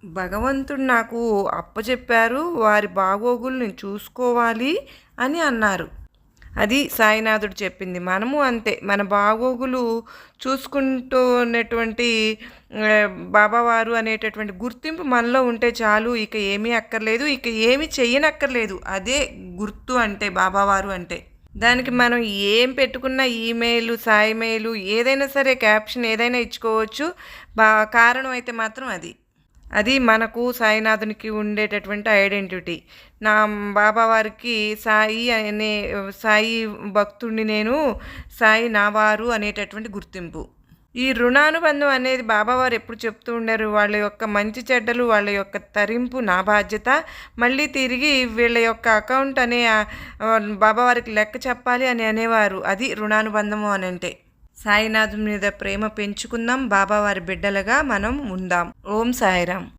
భగవంతుడు నాకు అప్పచెప్పారు. వారి బాగోగులు నేను చూసుకోవాలి అని అన్నారు. అది సాయినాథుడు చెప్పింది. మనము అంతే. మన బాగోగులు చూసుకుంటూ ఉన్నటువంటి బాబావారు అనేటటువంటి గుర్తింపు మనలో ఉంటే చాలు. ఇక ఏమీ అక్కర్లేదు. ఇక ఏమీ చెయ్యనక్కర్లేదు. అదే గుర్తు అంటే బాబావారు అంటే. దానికి మనం ఏం పెట్టుకున్న ఈమెయిల్, సాయి మెయిలు ఏదైనా సరే క్యాప్షన్ ఏదైనా ఇచ్చుకోవచ్చు. కారణం అయితే మాత్రం అది. అది మనకు సాయినాథునికి ఉండేటటువంటి ఐడెంటిటీ. నా బాబావారికి సాయి అనే సాయి భక్తుడిని నేను, సాయి నా వారు అనేటటువంటి గుర్తింపు. ఈ రుణానుబంధం అనేది బాబావారు ఎప్పుడు చెప్తూ ఉండారు. వాళ్ళ యొక్క మంచి చెడ్డలు, వాళ్ళ యొక్క తరింపు నా బాధ్యత. మళ్ళీ తిరిగి వీళ్ళ యొక్క అకౌంట్ అనే బాబావారికి లెక్క చెప్పాలి అని అనేవారు. అది రుణానుబంధము అని అంటే. సాయినాథుని మీద ప్రేమ పెంచుకుందాం. బాబావారి బిడ్డలుగా మనం ఉందాం. ఓం సాయిరాం.